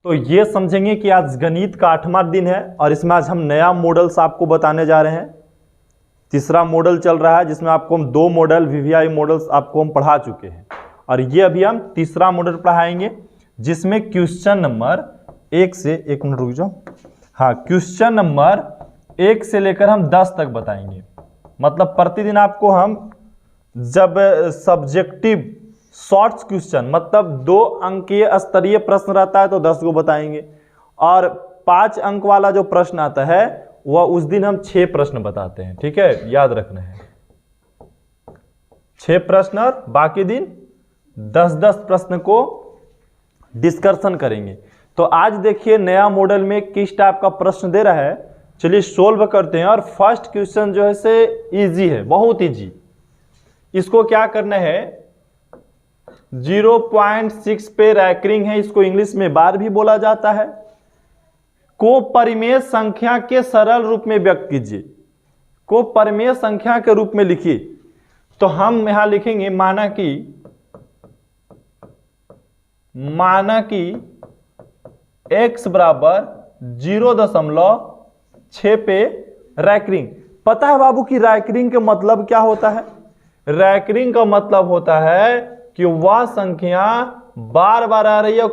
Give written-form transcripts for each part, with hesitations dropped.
तो ये समझेंगे कि आज गणित का 8वां दिन है और इसमें आज हम नया मॉडल्स आपको बताने जा रहे हैं। तीसरा मॉडल चल रहा है जिसमें आपको हम 2 मॉडल वीवीआई मॉडल्स आपको हम पढ़ा चुके हैं और ये अभी हम तीसरा मॉडल पढ़ाएंगे जिसमें क्वेश्चन नंबर 1 से 1 मिनट रुक जाओ। हाँ, क्वेश्चन नंबर 1 से लेकर हम 10 तक बताएंगे। मतलब प्रतिदिन आपको हम जब सब्जेक्टिव शॉर्ट्स क्वेश्चन मतलब 2 अंकीय स्तरीय प्रश्न रहता है तो 10 को बताएंगे और 5 अंक वाला जो प्रश्न आता है वह उस दिन हम 6 प्रश्न बताते हैं। ठीक है, याद रखना है 6 प्रश्न और बाकी दिन 10-10 प्रश्न को डिस्कशन करेंगे। तो आज देखिए नया मॉडल में किस टाइप का प्रश्न दे रहा है, चलिए सोल्व करते हैं। और फर्स्ट क्वेश्चन जो है से इजी है, बहुत इजी। इसको क्या करना है, 0.6 पे रैंकिंग है, इसको इंग्लिश में बार भी बोला जाता है, को परिमेय संख्या के सरल रूप में व्यक्त कीजिए। को परिमेय संख्या के रूप में लिखिए। तो हम यहां लिखेंगे माना कि x बराबर 0.6 पे रैंकिंग। पता है बाबू कि रैंकिंग का मतलब क्या होता है? रैंकिंग का मतलब होता है कि वह संख्या बार बार आ रही है,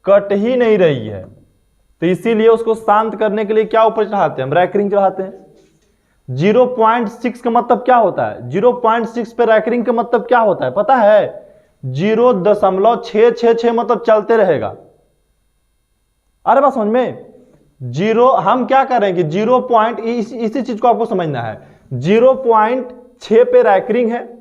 कट ही नहीं रही है, तो इसीलिए उसको शांत करने के लिए क्या ऊपर चढ़ाते हैं हम? रैंकिंग चढ़ाते हैं। 0.6 का मतलब क्या होता है? 0.6 पे रैंकिंग का मतलब क्या होता है पता है? 0.666 मतलब चलते रहेगा। अरे बात समझ में, हम क्या कर रहे हैं कि 0 पॉइंट, इसी चीज को आपको समझना है। 0.6 पे रैंकिंग है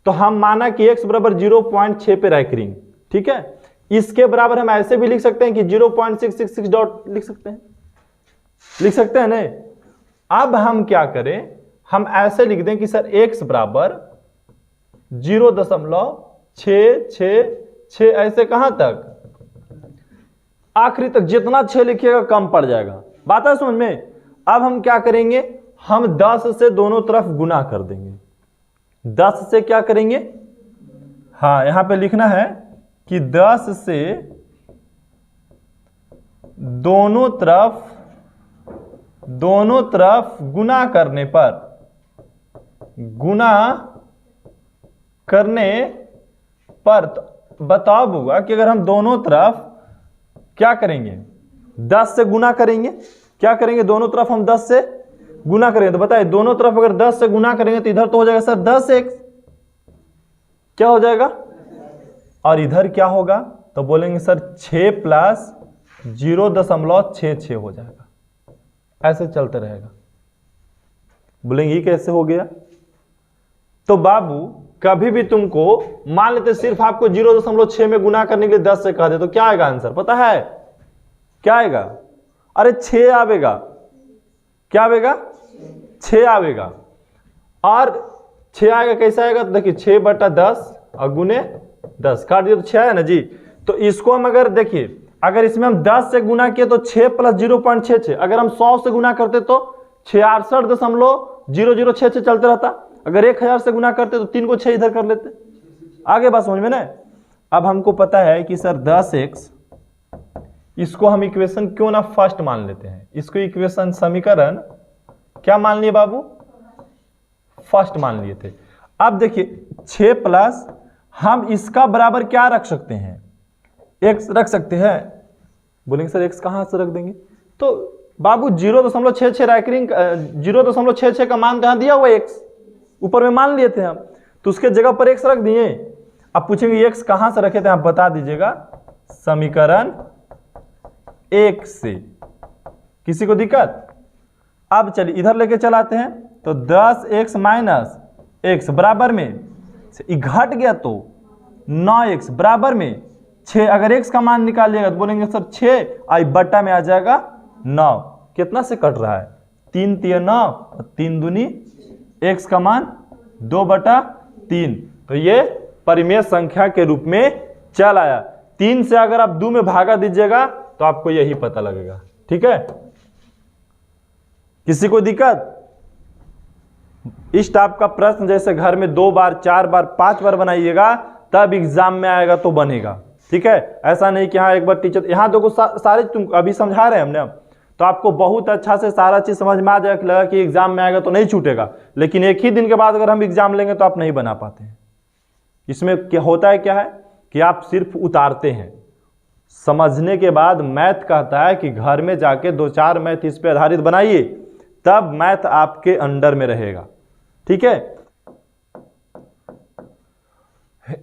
तो हम माना कि x बराबर 0.6 पे रैंकिंग। ठीक है, इसके बराबर हम ऐसे भी लिख सकते हैं कि 0.666 डॉट लिख सकते हैं नहीं। अब हम क्या करें, हम ऐसे लिख दें कि सर x बराबर 0.666 ऐसे कहां तक, आखिरी तक। जितना 6 लिखिएगा कम पड़ जाएगा। बात है समझ में। अब हम क्या करेंगे, हम 10 से दोनों तरफ गुना कर देंगे। 10 से क्या करेंगे, हाँ यहां पे लिखना है कि 10 से दोनों तरफ गुना करने पर तो बताओ बुआ कि अगर हम दोनों तरफ क्या करेंगे, 10 से गुना करेंगे, क्या करेंगे, दोनों तरफ हम 10 से गुना करेंगे, तो बताइए दोनों तरफ अगर 10 से गुना करेंगे तो इधर तो हो जाएगा सर 10x, क्या हो जाएगा, और इधर क्या होगा, तो बोलेंगे सर 6 प्लस 0.66 हो जाएगा। ऐसे चलते रहेगा। बोलेंगे ये कैसे हो गया? तो बाबू कभी भी तुमको मान लेते सिर्फ आपको 0.6 में गुना करने के लिए 10 से कह दे तो क्या आएगा आंसर पता है? क्या आएगा? अरे 6 आवेगा। क्या आवेगा? 6 आवेगा। और 6 आएगा, कैसा आएगा, तो देखिए 6/10 और गुने 10 काट दिया तो 6 है ना जी। तो इसको हम अगर देखिए, अगर इसमें हम 10 से गुना किए तो 6 प्लस 0.66, अगर हम 100 से गुना करते तो 66.0066 चलते रहता। अगर 1000 से गुना करते तो 3 को 6 इधर कर लेते। आगे बात समझ में ना। अब हमको पता है कि सर 10x, इसको हम इक्वेशन क्यों ना फर्स्ट मान लेते हैं, इसको इक्वेशन समीकरण क्या मान लिए बाबू? फर्स्ट मान लिए थे। अब देखिए 6 प्लस हम इसका बराबर क्या रख सकते हैं, x रख सकते हैं। बोलेंगे सर x कहां से रख देंगे, तो बाबू 0.66 रैंकिंग 0.66 का मान कहां दिया हुआ, x ऊपर में मान लिए थे हम, तो उसके जगह पर x रख दिए। अब पूछेंगे x कहां से रखे थे, आप बता दीजिएगा। समीकरण 1 से। किसी को दिक्कत? अब चलिए इधर लेके चलाते हैं, तो 10x माइनस x बराबर में घट गया तो 9x बराबर में 6। अगर x का मान निकालिएगा तो बोलेंगे सर 6 आई बट्टा में आ जाएगा 9। कितना से कट रहा है, 3 3 9 और 3 दूनी x का मान 2/3। तो ये परिमेय संख्या के रूप में चल आया। 3 से अगर आप 2 में भागा दीजिएगा तो आपको यही पता लगेगा। ठीक है, किसी को दिक्कत? इस टाइप का प्रश्न जैसे घर में 2 बार 4 बार 5 बार बनाइएगा तब एग्जाम में आएगा तो बनेगा। ठीक है, ऐसा नहीं कि हाँ एक बार टीचर, यहाँ देखो सारे तुम अभी समझा रहे हैं हमने, तो आपको बहुत अच्छा से सारा चीज समझ में आ जाएगा, लगा कि एग्जाम में आएगा तो नहीं छूटेगा, लेकिन एक ही दिन के बाद अगर हम एग्जाम लेंगे तो आप नहीं बना पाते हैं। इसमें क्या होता है, क्या है कि आप सिर्फ उतारते हैं, समझने के बाद मैथ कहता है कि घर में जाके 2-4 मैथ इस पे आधारित बनाइए, तब मैथ आपके अंडर में रहेगा। ठीक है,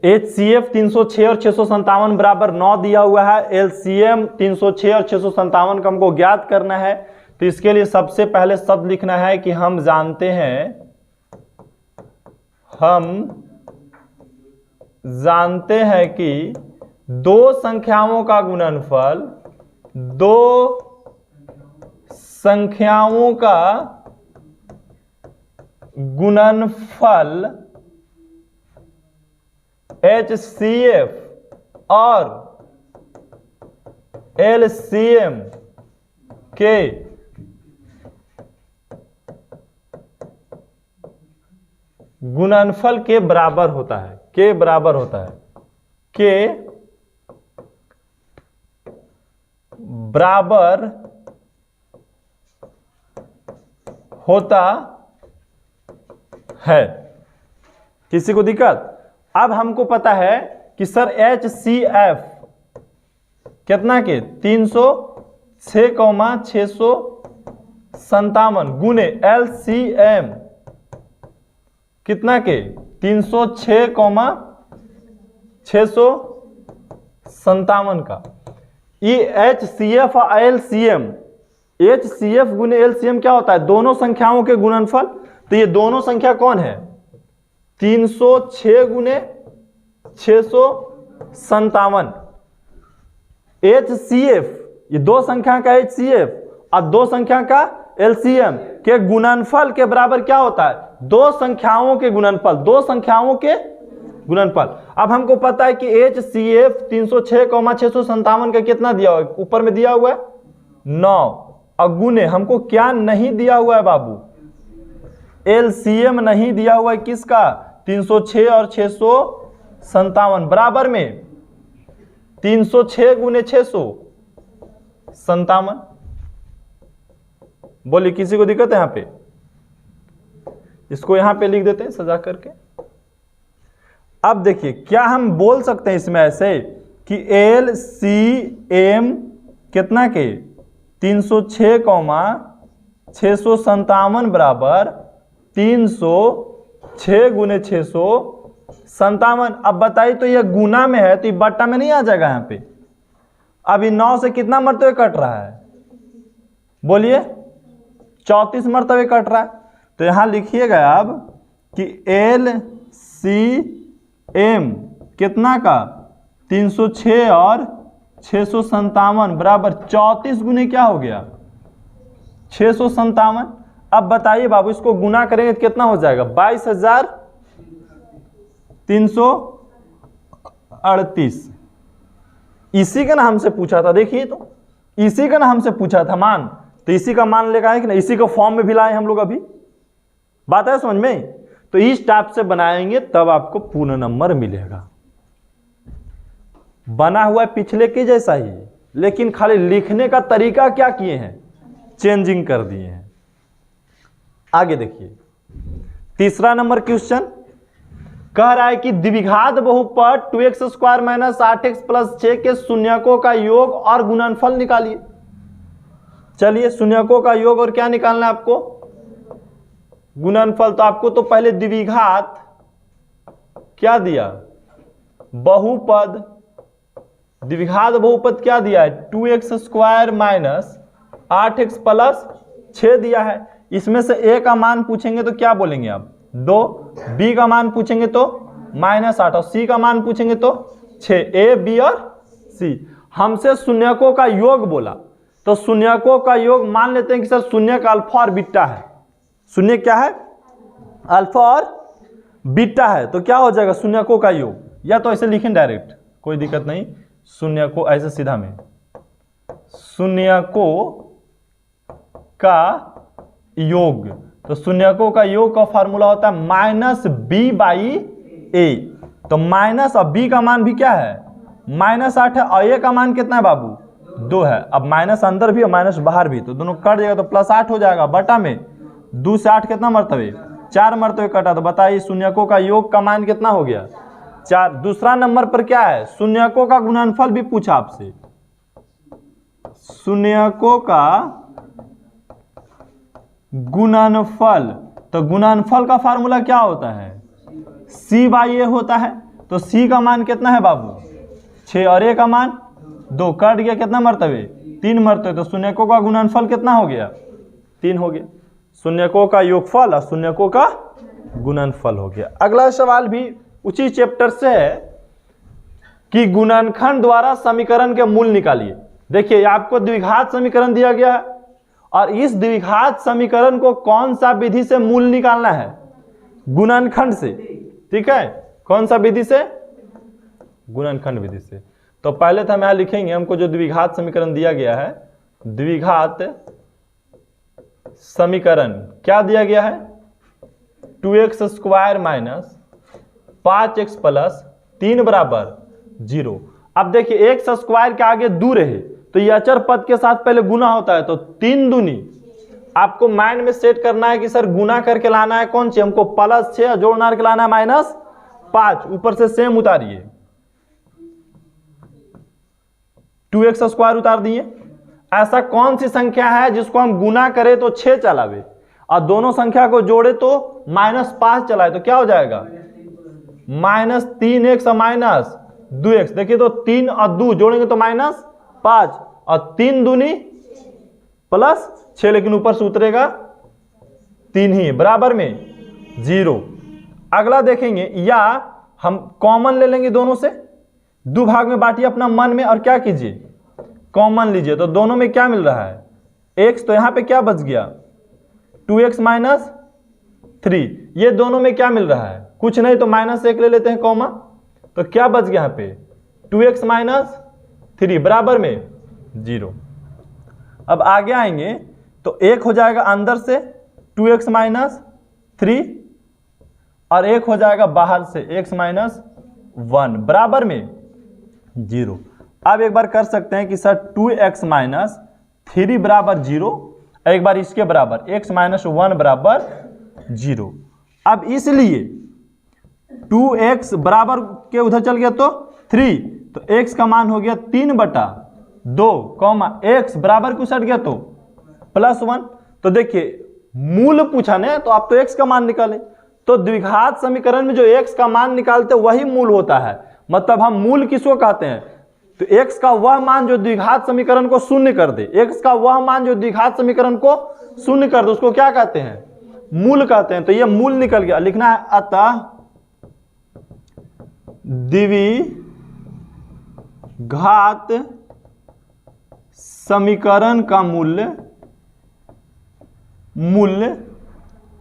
HCF 306 और 657 बराबर 9 दिया हुआ है। LCM 306 और 657 का हमको ज्ञात करना है, तो इसके लिए सबसे पहले शब्द लिखना है कि हम जानते हैं कि दो संख्याओं का गुणनफल, दो संख्याओं का गुणनफल HCF और LCM के गुणनफल के बराबर होता है, के बराबर होता है, के बराबर होता है। किसी को दिक्कत? अब हमको पता है कि सर HCF कितना के 306,657 गुने LCM कितना के 306,657 का। ये HCF और LCM, HCF गुने LCM क्या होता है? दोनों संख्याओं के गुणनफल। तो ये दोनों संख्या कौन है? 306 गुने 657। HCF ये दो संख्या का HCF और दो संख्या का LCM के गुणनफल के बराबर क्या होता है? दो संख्याओं के गुणनफल, दो संख्याओं के गुणनफल। अब हमको पता है कि HCF 306,657 का कितना दिया हुआ है? ऊपर में दिया हुआ है 9, और गुने हमको क्या नहीं दिया हुआ है बाबू? LCM नहीं दिया हुआ है किसका? 306 और 657 बराबर में 306 गुने 657। बोलिए किसी को दिक्कत है? यहां पे इसको यहां पे लिख देते हैं सजा करके। अब देखिए क्या हम बोल सकते हैं इसमें ऐसे कि LCM कितना के 306,657 बराबर 306 गुने 657। अब बताइए तो ये गुना में है तो ये बट्टा में नहीं आ जाएगा यहाँ पे? अभी 9 से कितना मरतबे कट रहा है? बोलिए 34 मरतबे कट रहा है। तो यहां लिखिएगा अब कि LCM कितना का 306 और 657 बराबर 34 गुने क्या हो गया? 657। अब बताइए बाबू इसको गुना करेंगे तो कितना हो जाएगा? 22,338। इसी का ना हमसे पूछा था, देखिए तो इसी का ना हमसे पूछा था मान, तो इसी का मान लेकर आए कि ना, इसी को फॉर्म में भी लाए हम लोग अभी। बात है समझ में? तो इस टाइप से बनाएंगे तब आपको पूर्ण नंबर मिलेगा। बना हुआ है पिछले के जैसा ही, लेकिन खाली लिखने का तरीका क्या किए हैं? चेंजिंग कर दिए हैं। आगे देखिए तीसरा नंबर क्वेश्चन कह रहा है कि द्विघात बहुपद 2x² - 8x + 6 के शून्यकों का योग और गुणनफल निकालिए। चलिए शून्यकों का योग और क्या निकालना है आपको? गुणनफल। तो आपको तो पहले द्विघात क्या दिया? बहुपद। द्विघात बहुपद क्या दिया है? 2x² - 8x + 6 दिया है। इसमें से a का मान पूछेंगे तो क्या बोलेंगे आप? 2, b का मान पूछेंगे तो -8 और c का मान पूछेंगे तो 6। a, b और c। हमसे शून्यकों का योग बोला, तो शून्यकों का योग मान लेते हैं कि सर शून्य का अल्फा और बीटा है। शून्य क्या है? अल्फा और बीटा है। तो क्या हो जाएगा शून्यकों का योग? या तो ऐसे लिखें डायरेक्ट, कोई दिक्कत नहीं। शून्यकों ऐसे सीधा में, शून्यकों का योग। तो शून्यकों का योग का फार्मूला होता है -b/a। तो माइनस और b का मान भी क्या है? -8 है और ए का मान कितना है बाबू 2 है। अब माइनस अंदर भी और माइनस बाहर भी, तो दोनों कट जाएगा तो +8 हो जाएगा। बटा में 2 से 8 कितना मरतबे 4 मरतबे कटा, तो बताइए शून्यकों का योग का मान कितना हो गया 4। दूसरा नंबर पर क्या है, शून्यकों का गुणनफल भी पूछा आपसे। शून्यकों का गुणनफल, तो गुणनफल का फार्मूला क्या होता है C/A होता है। तो C का मान कितना है बाबू 6 और A का मान 2, कट गया कितना मरतबे 3 मरतबे, तो शून्यकों का गुणनफल कितना हो गया 3 हो गया। शून्यकों का योगफल और शून्यकों का गुणनफल हो गया। अगला सवाल भी उसी चैप्टर से है कि गुणनखंड द्वारा समीकरण के मूल निकालिए। देखिए आपको द्विघात समीकरण दिया गया है और इस द्विघात समीकरण को कौन सा विधि से मूल निकालना है, गुणनखंड से। ठीक है, कौन सा विधि से, गुणनखंड विधि से। तो पहले तो हम यहां लिखेंगे, हमको जो द्विघात समीकरण दिया गया है, द्विघात समीकरण क्या दिया गया है 2x square minus 5x plus 3 बराबर 0। अब देखिए एक्स स्क्वायर के आगे 2 रहे तो ये अचर पद के साथ पहले गुना होता है, तो 3 दूनी आपको माइंड में सेट करना है कि सर गुना करके लाना है कौन सी, हमको +6 जोड़ना के लाना है -5, ऊपर से सेम उतारिए 2x स्क्वायर उतार दिए। ऐसा कौन सी संख्या है जिसको हम गुना करें तो 6 चलावे और दोनों संख्या को जोड़े तो -5 चलाए, तो क्या हो जाएगा -3x और -2x। देखिए तो 3 और 2 जोड़ेंगे तो -5 और 3 दूनी +6, लेकिन ऊपर से उतरेगा 3 ही, बराबर में 0। अगला देखेंगे, या हम कॉमन ले लेंगे दोनों से, 2 भाग में बांटिए अपना मन में और क्या कीजिए कॉमन लीजिए। तो दोनों में क्या मिल रहा है x, तो यहां पे क्या बच गया 2x - 3। ये दोनों में क्या मिल रहा है, कुछ नहीं तो -1 ले लेते हैं कॉमा, तो क्या बच गया यहां पे 2x - 3 बराबर में 0। अब आगे आएंगे तो 1 हो जाएगा अंदर से 2x - 3 और 1 हो जाएगा बाहर से x - 1 बराबर में 0। अब एक बार कर सकते हैं कि सर 2x - 3 बराबर 0, एक बार इसके बराबर x - 1 बराबर 0। अब इसलिए 2x बराबर के उधर चल गया तो 3, तो x का मान हो गया 3/2 कॉमा x बराबर को सट गया तो +1। तो देखिए मूल पूछा ना, तो आप तो x का मान निकाले, तो द्विघात समीकरण में जो x का मान निकालते वही मूल होता है। मतलब हम मूल किसको कहते हैं, तो x का वह मान जो द्विघात समीकरण को शून्य कर दे, x का वह मान जो द्विघात समीकरण को शून्य कर दे उसको क्या कहते हैं, मूल कहते हैं। तो ये मूल निकल गया, लिखना है अतः द्विघात समीकरण का मूल्य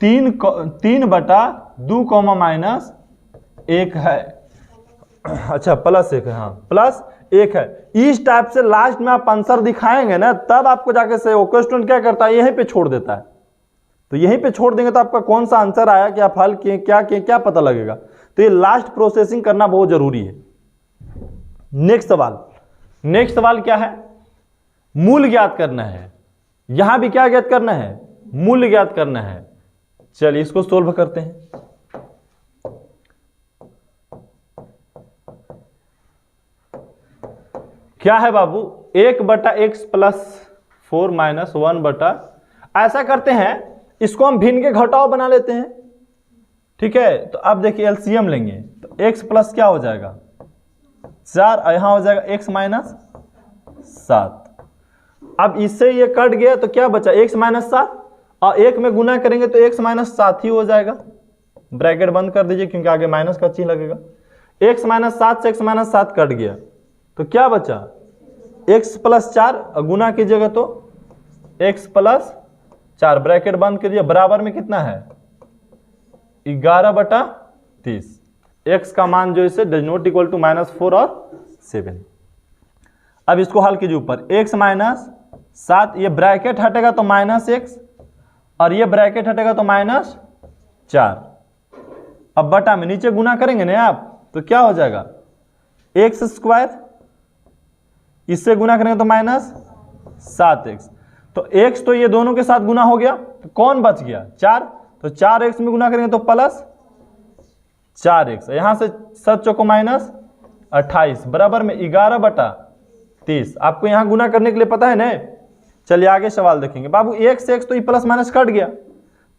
3/2 -1 है। अच्छा +1 है, हाँ +1 है। इस टाइप से लास्ट में आप आंसर दिखाएंगे ना, तब आपको जाके से वो क्वेश्चन क्या करता है यहीं पे छोड़ देता है। तो यहीं पे छोड़ देंगे तो आपका कौन सा आंसर आया, कि आप हल किए क्या पता लगेगा। तो ये लास्ट प्रोसेसिंग करना बहुत जरूरी है। नेक्स्ट सवाल क्या है, मूल ज्ञात करना है। यहां भी क्या ज्ञात करना है, मूल ज्ञात करना है। चलिए इसको सोल्व करते हैं। क्या है बाबू 1/x + 4 - 1 ऐसा करते हैं, इसको हम भिन्न के घटाव बना लेते हैं। ठीक है, तो अब देखिए एलसीएम लेंगे तो x प्लस क्या हो जाएगा 4, यहां हो जाएगा x - 7। अब इससे ये कट गया तो क्या बचा x - 7 और 1 में गुना करेंगे तो x - 7 ही हो जाएगा। ब्रैकेट बंद कर दीजिए क्योंकि आगे माइनस का चिन्ह लगेगा। x - 7 से x - 7 कट गया तो क्या बचा x + 4, गुना कीजिएगा तो x + 4, ब्रैकेट बंद कीजिए, बराबर में कितना है 11/30। x का मान जो इसे डज नॉट इक्वल टू -4 और 7। अब इसको हल कीजिए, ऊपर x - 7, ये ब्रैकेट हटेगा तो -x और ये ब्रैकेट हटेगा तो -4। अब बटा में नीचे गुना करेंगे ना आप, तो क्या हो जाएगा x² इससे गुना करेंगे तो -7x। तो x तो ये दोनों के साथ गुना हो गया, तो कौन बच गया 4, तो 4x में गुना करेंगे तो +4x, यहां से 7 चौको -28 बराबर में 11/30। आपको यहां गुना करने के लिए पता है ना। चलिए आगे सवाल देखेंगे। बाबू x से x तो ये प्लस माइनस कट गया,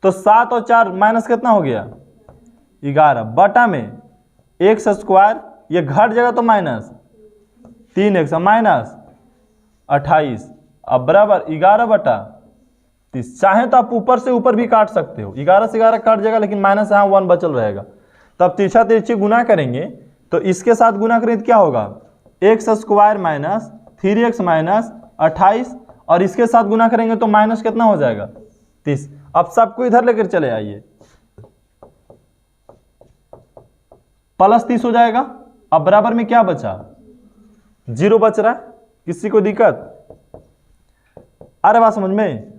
तो 7 और 4 माइनस कितना हो गया 11 बटा में x², ये घट जाएगा तो -3x -28 अब बराबर 11/30। चाहे तो आप ऊपर से ऊपर भी काट सकते हो, 11 से 11 काट जाएगा, लेकिन माइनस यहाँ 1 बचल रहेगा। तब तिरछा तिरछी गुना करेंगे तो इसके साथ गुना करेंगे तो क्या होगा x² -3x -28, और इसके साथ गुना करेंगे तो माइनस कितना हो जाएगा 30। अब सबको इधर लेकर चले आइए, +30 हो जाएगा। अब बराबर में क्या बचा 0 बच रहा है। किसी को दिक्कत आ रहा बात समझ में?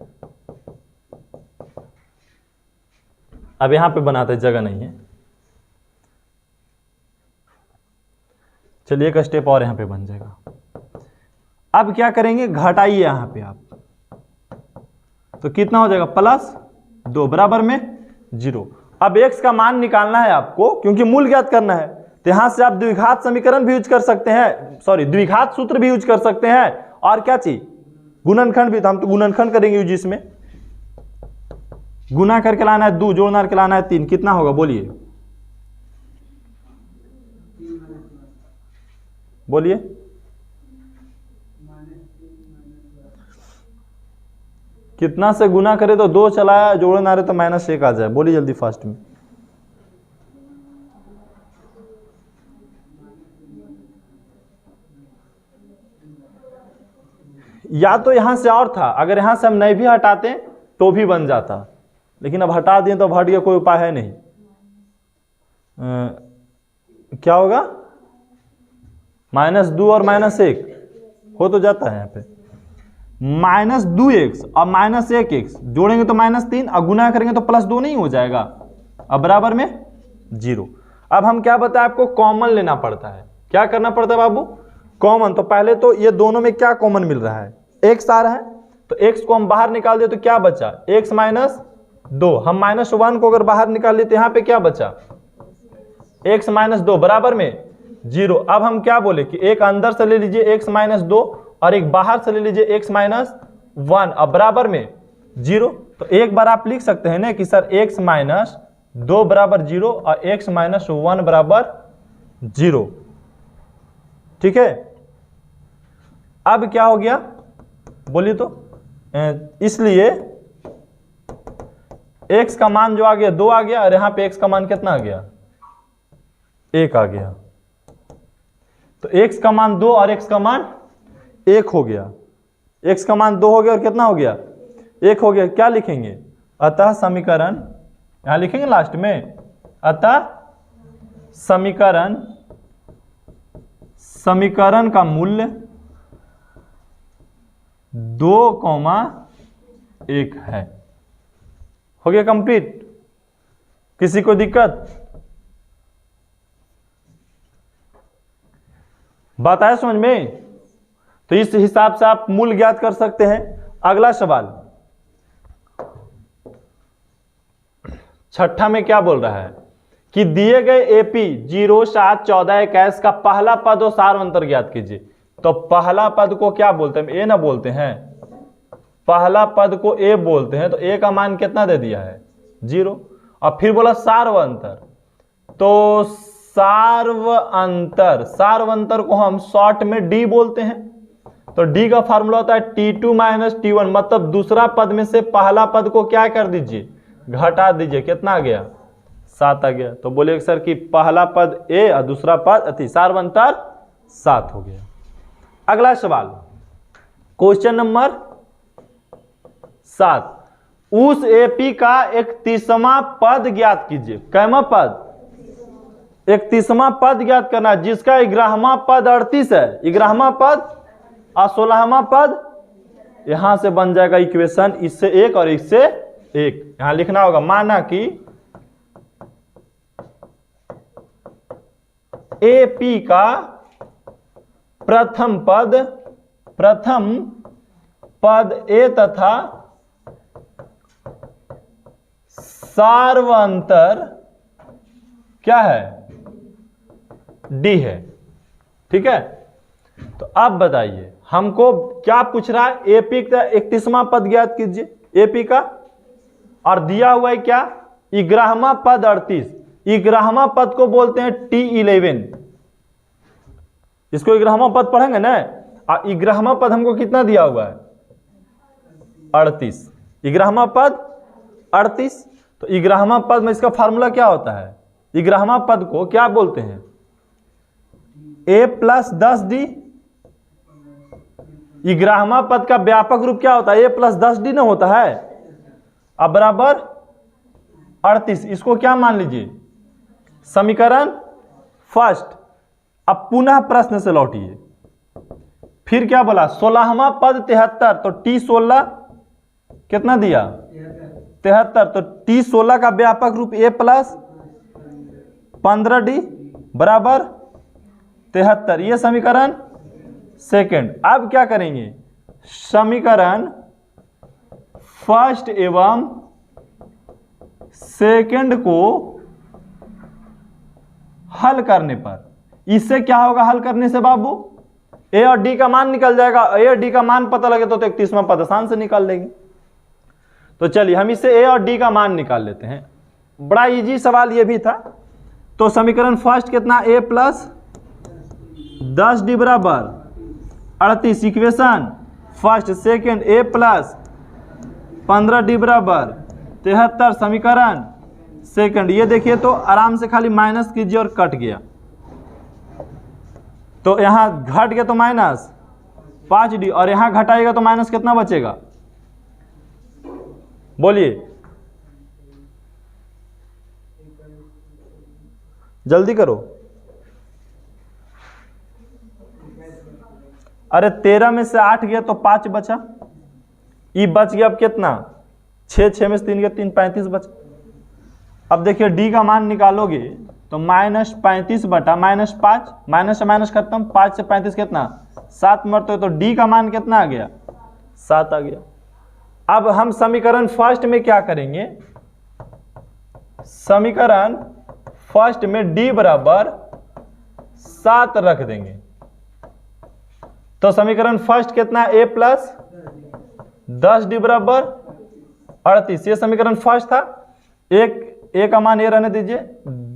अब यहां पे बनाते जगह नहीं है, चलिए एक स्टेप और यहां पे बन जाएगा। अब क्या करेंगे घटाइए यहां पे आप, तो कितना हो जाएगा +2 बराबर में 0। अब x का मान निकालना है आपको, क्योंकि मूल ज्ञात करना है, तो यहां से आप द्विघात समीकरण भी यूज कर सकते हैं, सॉरी द्विघात सूत्र भी यूज कर सकते हैं, और क्या चीज गुणनखंड भी। तो हम तो गुणनखंड करेंगे यूज इसमें, गुना करके लाना है 2, जोड़ना करके लाना है 3, कितना होगा बोलिए बोलिए। कितना से गुना करे तो 2 चलाया, जोड़ना रहे तो -1 आ जाए, बोलिए जल्दी फास्ट में। या तो यहां से और था, अगर यहां से हम नहीं भी हटाते तो भी बन जाता, लेकिन अब हटा दिए तो हट गया, कोई उपाय है नहीं। क्या होगा -2 और -1 हो तो जाता है यहाँ पे, -2x और -1x जोड़ेंगे तो -3, और गुना करेंगे तो +2 नहीं हो जाएगा, अब बराबर में 0। अब हम क्या बताएं आपको, कॉमन लेना पड़ता है। क्या करना पड़ता है बाबू, कॉमन। तो पहले तो ये दोनों में क्या कॉमन मिल रहा है, x आ रहा है, तो x को हम बाहर निकाल दे तो क्या बचा x -2। हम -1 को अगर बाहर निकाल लेते, यहाँ पे क्या बचा x -2 बराबर में 0। अब हम क्या बोले कि एक अंदर से ले लीजिए x -2 और एक बाहर से ले लीजिए x -1, अब बराबर में 0। तो एक बार आप लिख सकते हैं ना कि सर x -2 बराबर 0 और x -1 बराबर 0, ठीक है। अब क्या हो गया बोलिए तो, इसलिए x का मान जो आ गया 2 आ गया, और यहां पे x का मान कितना आ गया 1 आ गया। तो x का मान 2 और x का मान 1 हो गया, x का मान 2 हो गया और कितना हो गया 1 हो गया। क्या लिखेंगे, अतः समीकरण, यहां लिखेंगे लास्ट में, अतः समीकरण का मूल्य 2,1 है। हो गया कंप्लीट। किसी को दिक्कत बात आया समझ में? तो इस हिसाब से आप मूल ज्ञात कर सकते हैं। अगला सवाल छठा में क्या बोल रहा है कि दिए गए एपी 0, 7, 14, 21 का पहला पद और सार्वंतर ज्ञात कीजिए। तो पहला पद को क्या बोलते हैं, ए ना बोलते हैं, पहला पद को ए बोलते हैं। तो ए का मान कितना दे दिया है 0, और फिर बोला सार्वंतर। तो सार्वंतर को हम शॉर्ट में डी बोलते हैं। तो डी का फार्मूला होता है T2 - T1, मतलब दूसरा पद में से पहला पद को क्या कर दीजिए घटा दीजिए, कितना आ गया 7 आ गया। तो बोले सर कि पहला पद ए और दूसरा पद सार्वंतर 7 हो गया। अगला सवाल क्वेश्चन नंबर 7, उस एपी का 31वां पद ज्ञात कीजिए। कैमा पद 31वां पद ज्ञात करना, जिसका 11वां पद 38 है, 11वां पद और 16वां पद, यहां से बन जाएगा इक्वेशन, इससे 1 और इससे 1 यहां लिखना होगा। माना कि एपी का प्रथम पद प्रथम पद ए तथा सार्वंतर क्या है, डी है। ठीक है, तो अब बताइए हमको क्या पूछ रहा है, एपी का 31वां पद ज्ञात कीजिए एपी का, और दिया हुआ है क्या, 11वां पद 38। 11वां पद को बोलते हैं T11, इसको 11वां पद पढ़ेंगे ना। 11वां पद हमको कितना दिया हुआ है, 38। 11वां पद 38, तो 11वां पद में इसका फार्मूला क्या होता है, 11वां पद को क्या बोलते हैं, a प्लस 10d। 11वां पद का व्यापक रूप क्या होता है, a प्लस 10d न होता है, अब बराबर 38। इसको क्या मान लीजिए, समीकरण फर्स्ट। अब पुनः प्रश्न से लौटिए, फिर क्या बोला, 16वां पद 73, तो T16 कितना दिया, 73, तो T16 का व्यापक रूप a प्लस 15d बराबर 73। ये समीकरण सेकंड। अब क्या करेंगे, समीकरण फर्स्ट एवं सेकंड को हल करने पर, इससे क्या होगा, हल करने से बाबू ए और डी का मान निकल जाएगा। ए और डी का मान पता लगे तो 31वां पद आसान से निकाल लेंगे। तो चलिए हम इससे ए और डी का मान निकाल लेते हैं, बड़ा इजी सवाल ये भी था। तो समीकरण फर्स्ट कितना, ए प्लस 10d बराबर 38। इक्वेशन फर्स्ट सेकंड, ए प्लस 15d बराबर 73। समीकरण सेकंड, ये देखिए तो आराम से खाली माइनस कीजिए और कट गया, तो यहां घट गया तो माइनस 5d, और यहां घटाएगा तो माइनस कितना बचेगा, बोलिए जल्दी करो। अरे 13 में से 8 गया तो 5 बचा, ई बच गया अब कितना, 6, 6 में से 3 गया 3, 35 बचा। अब देखिए डी का मान निकालोगे तो -35 बटा -5, माइनस से माइनस खत्म, 5 से 35 कितना, 7 मरते तो डी का मान कितना आ गया, 7 आ गया। अब हम समीकरण फर्स्ट में क्या करेंगे, समीकरण फर्स्ट में डी बराबर 7 रख देंगे। तो समीकरण फर्स्ट कितना, ए प्लस 10d बराबर 38। ये समीकरण फर्स्ट था। एक ए का मान ए रहने दीजिए,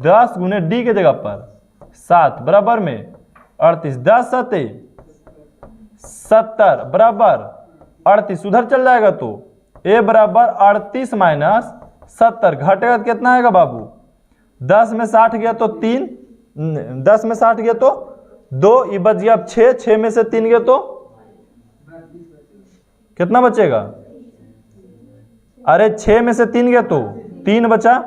10 गुने डी के जगह पर 7 बराबर में 38, 10 7 70 बराबर 38, उधर चल जाएगा तो ए बराबर 38 माइनस 70, घटेगा तो कितना आएगा बाबू, 10 में 60 गया तो 3, 10 में 60 गया तो 2, ये बच गया अब 6, 6 में से 3 गया तो कितना बचेगा, अरे 6 में से 3 गया तो 3 बचा,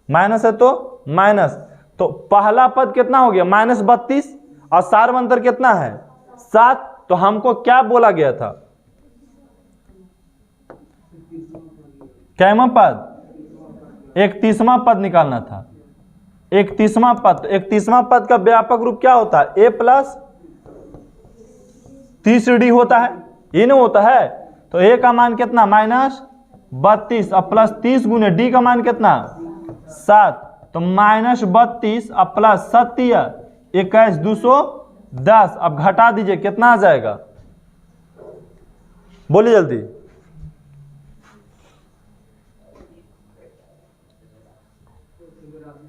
माइनस है तो माइनस, तो पहला पद कितना हो गया -32, और सार्वंतर कितना है 7। तो हमको क्या बोला गया था, कैमा पद, 31वां पद निकालना था, 31वां पद। 31वां पद का व्यापक रूप क्या होता है, ए प्लस 30d होता है, ये नहीं होता है, तो ए का मान कितना -32, अब प्लस 30 गुने डी का मान कितना 7, तो -32 अब प्लस 7, 21 210। अब घटा दीजिए कितना आ जाएगा, बोलिए जल्दी,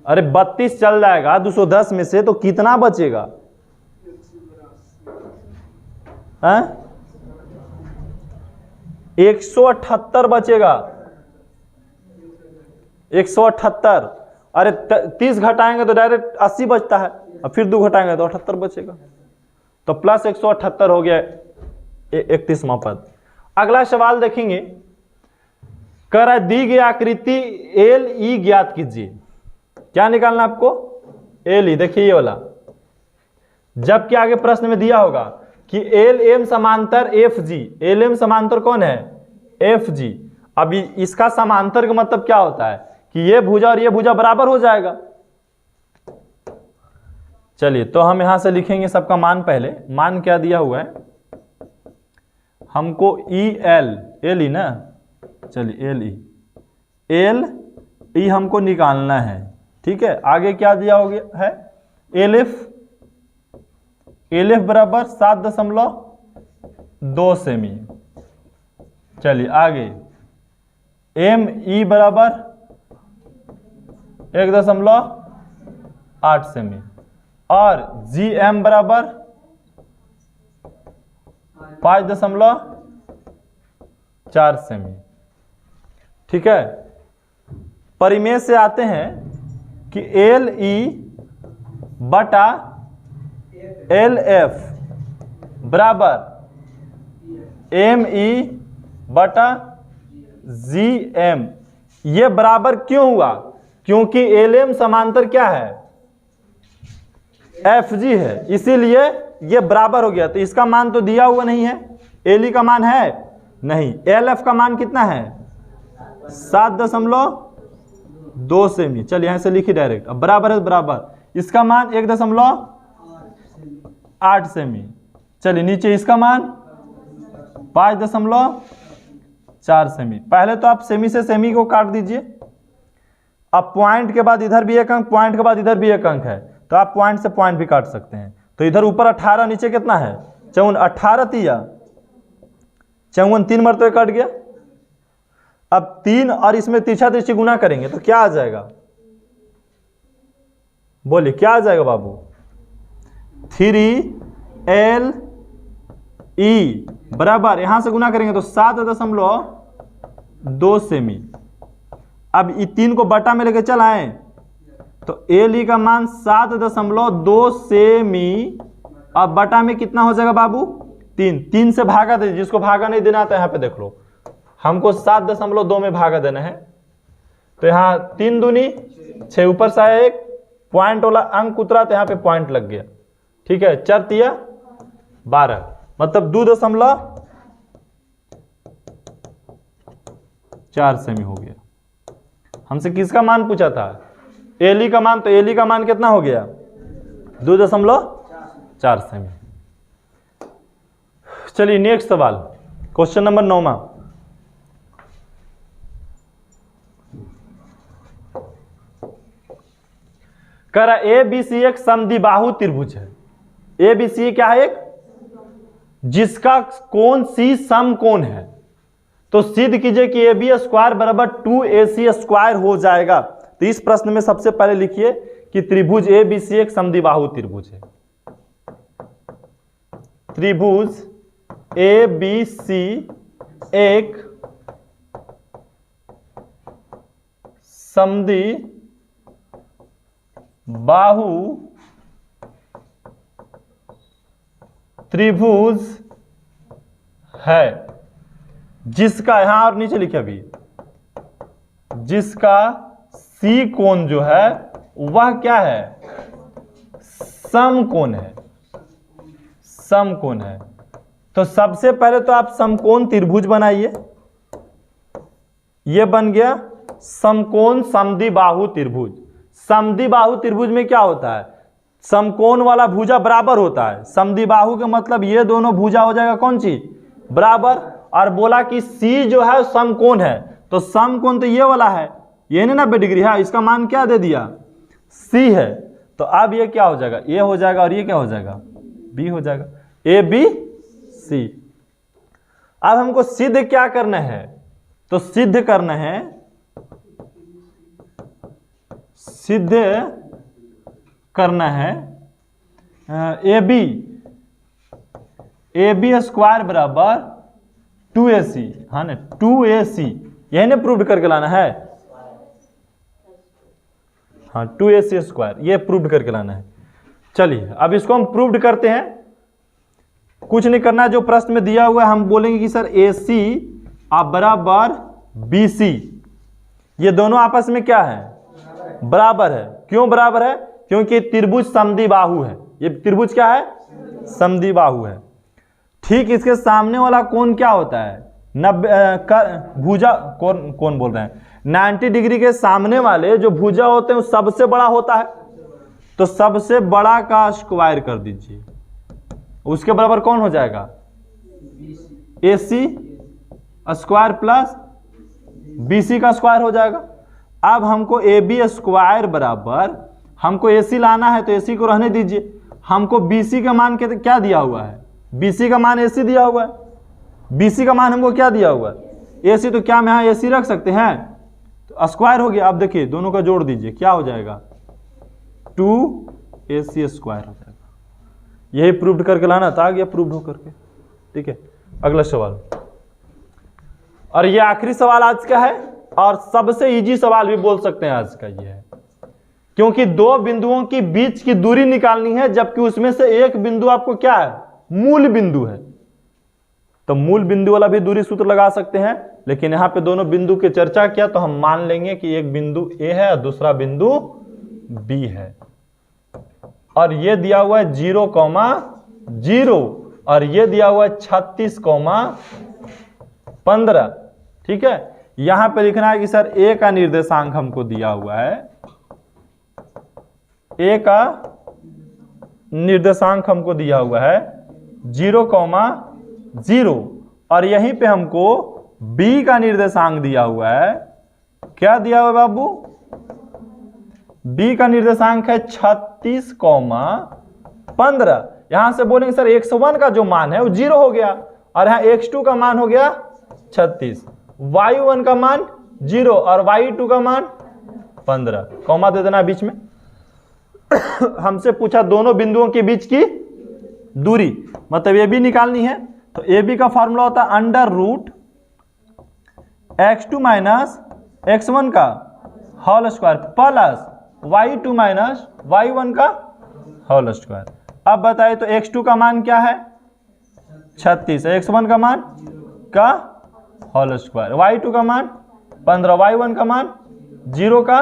अरे 32 चल जाएगा 210 में से, तो कितना बचेगा, 178 बचेगा, 178। अरे 30 घटाएंगे तो डायरेक्ट 80 बचता है, अब फिर 2 घटाएंगे तो 78 बचेगा, तो प्लस 178 हो गया 31वां पद। अगला सवाल देखेंगे, कह रहा है दी गई आकृति एल ई ज्ञात कीजिए। क्या निकालना आपको, एल ई। देखिए ये वाला, जबकि आगे प्रश्न में दिया होगा कि एल एम समांतर एफ जी, एल एम समांतर कौन है, एफ जी। अभी इसका समांतर का मतलब क्या होता है कि ये भुजा और ये भुजा बराबर हो जाएगा। चलिए तो हम यहां से लिखेंगे सबका मान, पहले मान क्या दिया हुआ है, हमको एल ई ना, चलिए एल ई हमको निकालना है। ठीक है, आगे क्या दिया हो गया है, एल एफ बराबर 7.2 सेमी। चलिए आगे एम ई बराबर 1.8 सेमी और जी एम बराबर 5.4 सेमी। ठीक है, परिमेय से आते हैं कि एल ई बटा एल एफ बराबर एम ई बटा जी एम। ये बराबर क्यों हुआ, क्योंकि एल एम समांतर क्या है, एफ जी है, इसीलिए ये बराबर हो गया। तो इसका मान तो दिया हुआ नहीं है, एल ई का मान है नहीं, एल एफ का मान कितना है 7.2 सेमी। चलिए यहां से लिखिए डायरेक्ट, अब बराबर है बराबर, इसका मान 1.8 सेमी। चलिए नीचे इसका मान 5.4 सेमी। पहले तो आप सेमी से सेमी को काट दीजिए, अब पॉइंट के बाद इधर भी एक अंक, पॉइंट के बाद इधर भी एक अंक है, तो आप पॉइंट से पॉइंट भी काट सकते हैं। तो इधर ऊपर 18, नीचे कितना है 54, 18 तिया 54, 3 मरतबे कट गया। अब 3 और इसमें तिरछा तिरछी गुना करेंगे तो क्या आ जाएगा, बोलिए क्या आ जाएगा बाबू, 3L E बराबर, यहां से गुना करेंगे तो 7.2 सेमी। अब ये 3 को बटा में लेके चल आए तो एल ई का मान 7.2 सेमी, अब बटा में कितना हो जाएगा बाबू 3 से भागा दे, जिसको भागा नहीं देना आता है यहाँ पे देख लो, हमको 7.2 में भागा देना है। तो यहाँ 3 दूनी 6, ऊपर से आया एक पॉइंट वाला अंक उतरा तो यहाँ पे पॉइंट लग गया। ठीक है, 4 तिया 12, मतलब 2.4 सेमी हो गया। हमसे किसका मान पूछा था, एल ई का मान, तो एल ई का मान कितना हो गया 2.4 सेमी। चलिए नेक्स्ट सवाल, क्वेश्चन नंबर 9। कह रहा ए बी सी एक समद्विबाहु त्रिभुज है। ए बी सी क्या है, एक जिसका कोण सी समकोण है। तो सिद्ध कीजिए कि ए बी स्क्वायर बराबर 2AC स्क्वायर हो जाएगा। तो इस प्रश्न में सबसे पहले लिखिए कि त्रिभुज ए बी सी एक समद्विबाहु त्रिभुज है। त्रिभुज ए बी सी एक समद्विबाहु त्रिभुज है, जिसका, यहां और नीचे लिखे अभी, जिसका सी कोण जो है वह क्या है, समकोण है, समकोण है। तो सबसे पहले तो आप समकोण त्रिभुज बनाइए, यह बन गया समकोण समद्विबाहु त्रिभुज। समद्विबाहु त्रिभुज में क्या होता है, समकोण वाला भुजा बराबर होता है। समद्विबाहु का मतलब ये दोनों भुजा हो जाएगा कौन सी, बराबर। और बोला कि सी जो है समकोण है, तो समकोण तो ये वाला है, ये नहीं 90 डिग्री है, इसका मान क्या दे दिया सी है। तो अब ये क्या हो जाएगा, ए हो जाएगा, और ये क्या हो जाएगा बी हो जाएगा, ए बी सी। अब हमको सिद्ध क्या करना है, तो सिद्ध करना है, सिद्ध करना है ए बी स्क्वायर बराबर 2AC, हाँ ना 2AC, यही ना प्रूव करके लाना है, हाँ 2AC स्क्वायर, ये प्रूव करके लाना है। चलिए अब इसको हम प्रूव करते हैं, कुछ नहीं करना है, जो प्रश्न में दिया हुआ है हम बोलेंगे कि सर AC बराबर BC, ये दोनों आपस में क्या है, बराबर है। क्यों बराबर है, क्योंकि त्रिभुज समद्विबाहु है, ये त्रिभुज क्या है, समद्विबाहु है। ठीक इसके सामने वाला कोण क्या होता है, 90 भुजा, कौन बोल रहे हैं, 90 डिग्री के सामने वाले जो भुजा होते हैं वो सबसे बड़ा होता है। तो सबसे बड़ा का स्क्वायर कर दीजिए, उसके बराबर कौन हो जाएगा AC स्क्वायर प्लस BC का स्क्वायर हो जाएगा। अब हमको AB स्क्वायर बराबर, हमको AC लाना है तो AC को रहने दीजिए, हमको BC का मान क्या दिया हुआ है, BC का मान AC दिया हुआ है, BC का मान हमको क्या दिया हुआ है AC, तो क्या हम यहाँ AC रख सकते हैं, तो स्क्वायर हो गया। अब देखिए दोनों का जोड़ दीजिए, क्या हो जाएगा 2AC स्क्वायर हो जाएगा। यही प्रूव्ड करके लाना था, आ गया प्रूव्ड होकर के। ठीक है, अगला सवाल, और ये आखिरी सवाल आज का है और सबसे इजी सवाल भी बोल सकते हैं आज का ये है, क्योंकि दो बिंदुओं की बीच की दूरी निकालनी है, जबकि उसमें से एक बिंदु आपको क्या है, मूल बिंदु है। तो मूल बिंदु वाला भी दूरी सूत्र लगा सकते हैं, लेकिन यहां पे दोनों बिंदु की चर्चा किया तो हम मान लेंगे कि एक बिंदु A है और दूसरा बिंदु B है, और ये दिया हुआ है 0,0 और ये दिया हुआ है 36,15। ठीक है, यहां पे लिखना है कि सर A का निर्देशांक हमको दिया हुआ है, A का निर्देशांक हमको दिया हुआ है 0,0 और यहीं पे हमको B का निर्देशांक दिया हुआ है, क्या दिया हुआ है बाबू, B का निर्देशांक है 36,15। यहां से बोलेंगे सर x1 का जो मान है वो 0 हो गया और यहां x2 का मान हो गया 36, y1 का मान 0 और y2 का मान 15, कॉमा दे देना बीच में। हमसे पूछा दोनों बिंदुओं के बीच की दूरी, मतलब AB निकालनी है, तो AB का फॉर्मूला होता है under root x2 minus x1 का whole square plus y2 minus y1 का होल स्क्वायर। अब बताइए तो x2 का मान क्या है 36, x1 का मान का होल स्क्वायर, y2 का मान 15, y1 का मान 0 का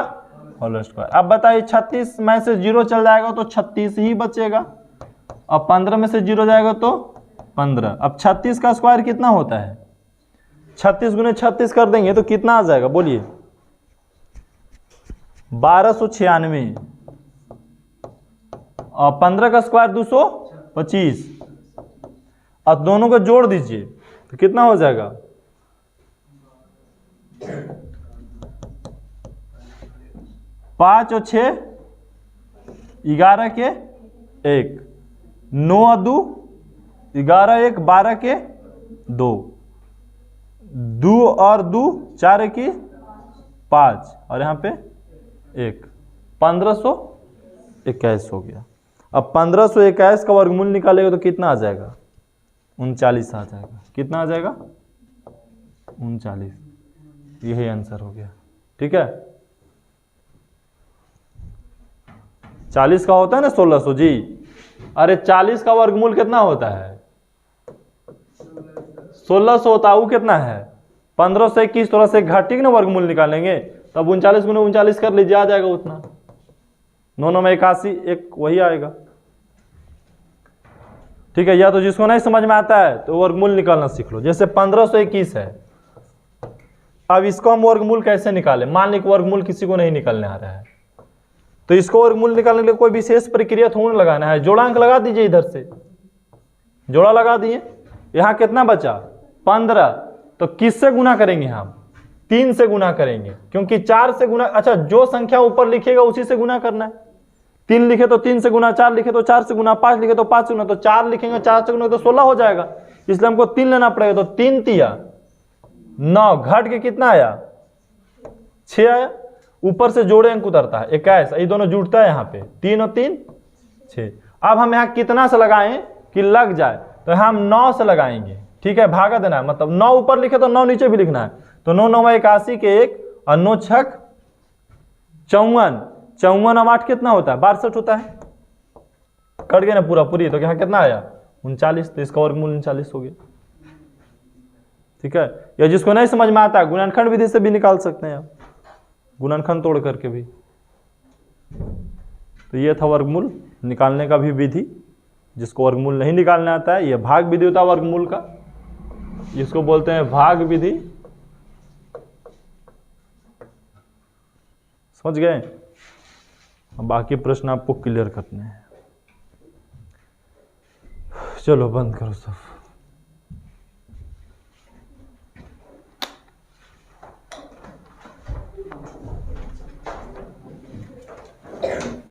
होल स्क्वायर। अब बताइए 36 में से 0 चल जाएगा तो 36 ही बचेगा, अब 15 में से 0 जाएगा तो 15। अब 36 का स्क्वायर कितना होता है, 36 गुने 36 कर देंगे तो कितना आ जाएगा बोलिए, 1296 और 15 का स्क्वायर 225, अब दोनों को जोड़ दीजिए तो कितना हो जाएगा, 5 और 6 11 के 1, 9 और 2 11 1 12 के 2, 2 और 2 4 की 5 और यहाँ पे 1, 1521 हो गया। अब 1521 का वर्गमूल निकालेगा तो कितना आ जाएगा, 39 आ जाएगा। कितना आ जाएगा 39, यही आंसर हो गया। ठीक है, 40 का होता है ना 1600 जी, अरे 40 का वर्गमूल कितना होता है 1600 होता है, वो कितना है 15 से 21, थोड़ा से घाटी ना वर्गमूल निकालेंगे, तब 39 गुने 39 कर लीजिए, आ जाएगा उतना, 9 9 में 81, एक वही आएगा। ठीक है, या तो जिसको नहीं समझ में आता है तो वर्गमूल निकालना सीख लो। जैसे 1521 है, अब इसको हम वर्गमूल कैसे निकालें, मान ली वर्गमूल किसी को नहीं निकालने आ रहा है, तो इसको वर्गमूल निकालने के लिए कोई विशेष प्रक्रिया थोड़ा लगाना है, जोड़ांक लगा दीजिए, इधर से जोड़ा लगा दिए, यहां कितना बचा 15, तो किससे गुना करेंगे हम 3 से गुना करेंगे, क्योंकि 4 से गुना, अच्छा जो संख्या ऊपर लिखेगा उसी से गुना करना है, 3 लिखे तो 3 से गुना, 4 लिखे तो 4 से गुना, 5 लिखे तो 5 से गुना, तो 4 लिखेंगे 4 से गुना तो 16 हो जाएगा, इसलिए हमको 3 लेना पड़ेगा, तो 3 तिया 9, घट के कितना आया 6 आया, ऊपर से जोड़े अंक उतरता है 21, ये दोनों जुड़ता है यहाँ पे 3 और 3 6। अब हम यहाँ कितना से लगाएं कि लग जाए, तो हम 9 से लगाएंगे। ठीक है, भागा देना है, मतलब 9 ऊपर लिखे तो 9 नीचे भी लिखना है, तो 9 9 81 के 1 और 9 6 54, 54 और 8 कितना होता है 62 होता है, कट गया ना पूरा पूरी, तो यहाँ कितना आया 39, तो इसका वर्गमूल 39 हो गया। ठीक है, या जिसको नहीं समझ में आता है गुणनखंड विधि से भी निकाल सकते हैं आप, गुणनखंड तोड़ करके भी। तो ये था वर्गमूल निकालने का भी विधि। जिसको वर्गमूल नहीं निकालना आता है, ये भाग विधि होता है वर्गमूल का, इसको बोलते हैं भाग विधि। समझ गए, अब बाकी प्रश्न आपको क्लियर करने हैं। चलो बंद करो सब। हाँ